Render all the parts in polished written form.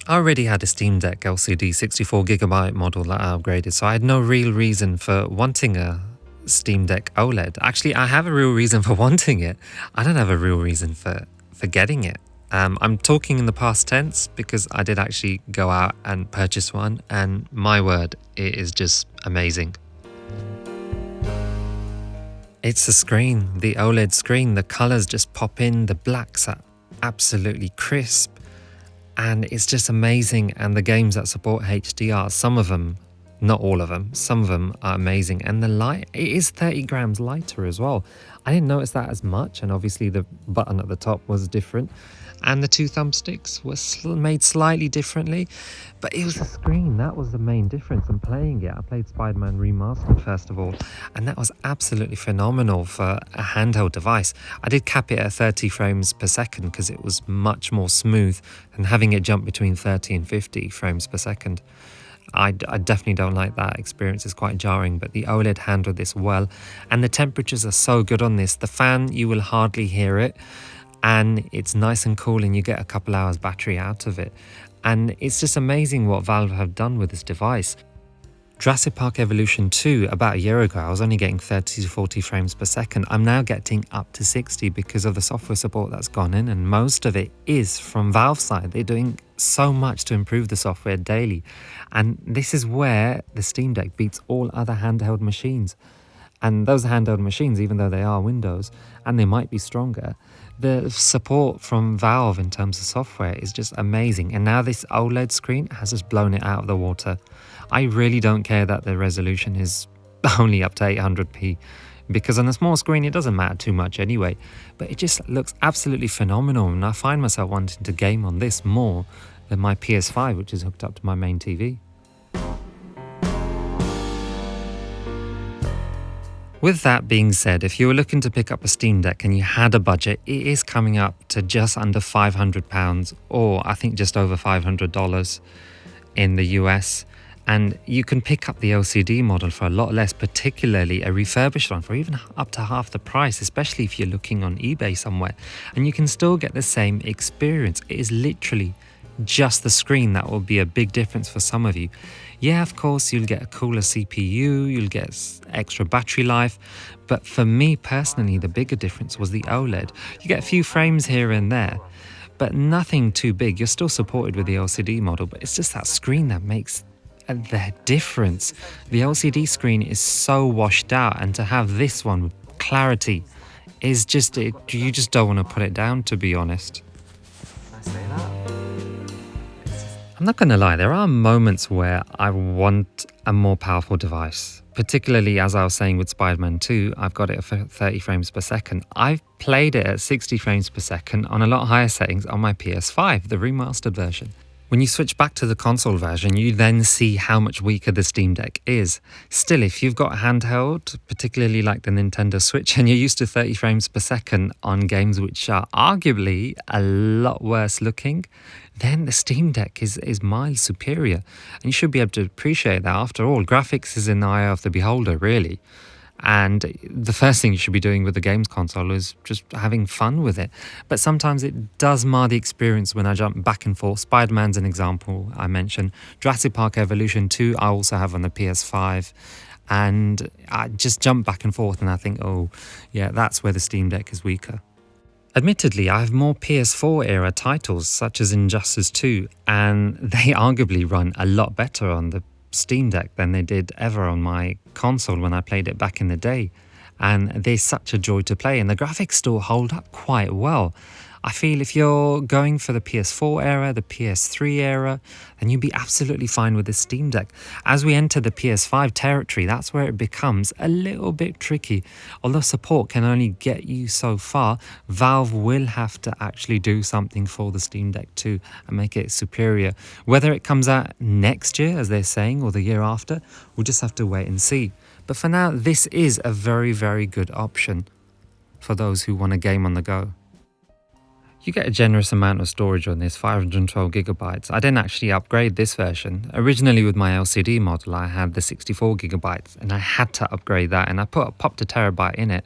I already had a Steam Deck LCD 64GB model that I upgraded, so I had no real reason for wanting a Steam Deck OLED. Actually, I have a real reason for wanting it. I don't have a real reason for getting it. I'm talking in the past tense because I did actually go out and purchase one, and my word, it is just amazing. It's the screen, the OLED screen. The colors just pop in, the blacks are absolutely crisp. And it's just amazing. And the games that support HDR, some of them, not all of them, some of them are amazing. And the light, it is 30 grams lighter as well. I didn't notice that as much. And obviously the button at the top was different. And the two thumbsticks were made slightly differently. But it was the screen, that was the main difference. And playing it, I played Spider-Man Remastered first of all. And that was absolutely phenomenal for a handheld device. I did cap it at 30 frames per second because it was much more smooth than having it jump between 30 and 50 frames per second. I definitely don't like that experience. It's quite jarring, but the OLED handled this well. And the temperatures are so good on this. The fan, you will hardly hear it. And it's nice and cool and you get a couple hours battery out of it. And it's just amazing what Valve have done with this device. Jurassic Park Evolution 2, about a year ago, I was only getting 30 to 40 frames per second. I'm now getting up to 60 because of the software support that's gone in, and most of it is from Valve's side. They're doing so much to improve the software daily. And this is where the Steam Deck beats all other handheld machines. And those handheld machines, even though they are Windows, and they might be stronger, the support from Valve in terms of software is just amazing. And now this OLED screen has just blown it out of the water. I really don't care that the resolution is only up to 800p, because on a small screen it doesn't matter too much anyway. But it just looks absolutely phenomenal, and I find myself wanting to game on this more than my PS5, which is hooked up to my main TV. With that being said, if you were looking to pick up a Steam Deck and you had a budget, it is coming up to just under £500, or I think just over $500 in the US. And you can pick up the LCD model for a lot less, particularly a refurbished one for even up to half the price, especially if you're looking on eBay somewhere. And you can still get the same experience. It is literally just the screen that will be a big difference for some of you. Yeah, of course, you'll get a cooler CPU, you'll get extra battery life, but for me personally, the bigger difference was the OLED. You get a few frames here and there, but nothing too big. You're still supported with the LCD model, but it's just that screen that makes the difference. The LCD screen is so washed out, and to have this one with clarity is just, you just don't want to put it down, to be honest. Can I say that? I'm not going to lie, there are moments where I want a more powerful device. Particularly, as I was saying with Spider-Man 2, I've got it at 30 frames per second. I've played it at 60 frames per second on a lot higher settings on my PS5, the remastered version. When you switch back to the console version, you then see how much weaker the Steam Deck is. Still, if you've got a handheld, particularly like the Nintendo Switch, and you're used to 30 frames per second on games which are arguably a lot worse looking, then the Steam Deck is miles superior. And you should be able to appreciate that. After all, graphics is in the eye of the beholder, really. And the first thing you should be doing with the games console is just having fun with it. But sometimes it does mar the experience when I jump back and forth. Spider-Man's an example I mentioned. Jurassic Park Evolution 2 I also have on the PS5. And I just jump back and forth and I think, oh, yeah, that's where the Steam Deck is weaker. Admittedly, I have more PS4 era titles such as Injustice 2, and they arguably run a lot better on the Steam Deck than they did ever on my console when I played it back in the day. And they're such a joy to play, and the graphics still hold up quite well. I feel if you're going for the PS4 era, the PS3 era, then you'd be absolutely fine with the Steam Deck. As we enter the PS5 territory, that's where it becomes a little bit tricky. Although support can only get you so far, Valve will have to actually do something for the Steam Deck too and make it superior. Whether it comes out next year, as they're saying, or the year after, we'll just have to wait and see. But for now, this is a very, very good option for those who want a game on the go. You get a generous amount of storage on this, 512 gigabytes. I didn't actually upgrade this version. Originally with my LCD model, I had the 64 gigabytes and I had to upgrade that, and I popped a terabyte in it.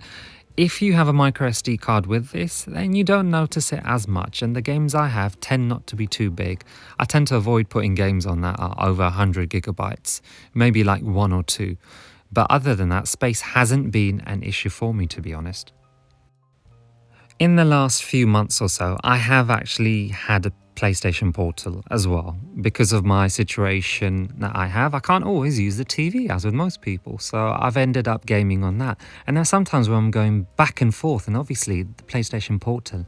If you have a micro SD card with this, then you don't notice it as much, and the games I have tend not to be too big. I tend to avoid putting games on that are over 100 gigabytes, maybe like one or two. But other than that, space hasn't been an issue for me, to be honest. In the last few months or so, I have actually had a PlayStation Portal as well. Because of my situation that I have, I can't always use the TV as with most people, so I've ended up gaming on that. And there's sometimes where I'm going back and forth, and obviously the PlayStation Portal,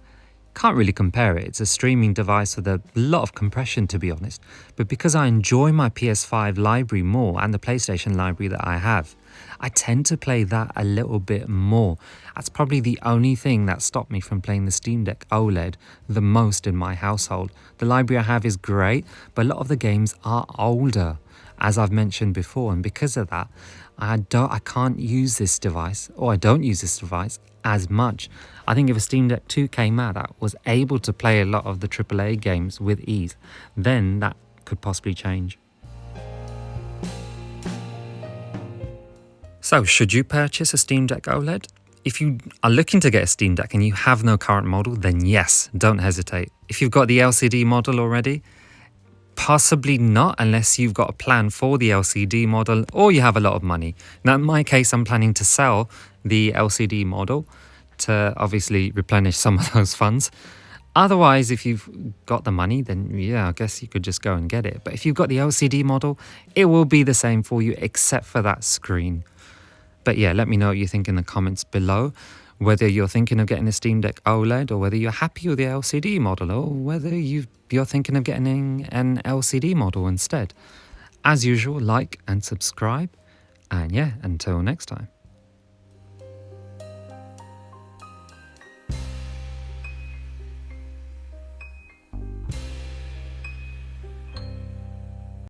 can't really compare it. It's a streaming device with a lot of compression, to be honest. But because I enjoy my PS5 library more and the PlayStation library that I have, I tend to play that a little bit more. That's probably the only thing that stopped me from playing the Steam Deck OLED the most in my household. The library I have is great, but a lot of the games are older, as I've mentioned before, and because of that, I can't use this device, or I don't use this device as much. I think if a Steam Deck 2 came out that was able to play a lot of the AAA games with ease, then that could possibly change. So, should you purchase a Steam Deck OLED? If you are looking to get a Steam Deck and you have no current model, then yes, don't hesitate. If you've got the LCD model already, possibly not, unless you've got a plan for the LCD model or you have a lot of money. Now, in my case, I'm planning to sell the LCD model to obviously replenish some of those funds. Otherwise, if you've got the money, then yeah, I guess you could just go and get it. But if you've got the LCD model, it will be the same for you except for that screen. But yeah, let me know what you think in the comments below, whether you're thinking of getting a Steam Deck OLED, or whether you're happy with the LCD model, or whether you're thinking of getting an LCD model instead. As usual, like and subscribe, and yeah, until next time.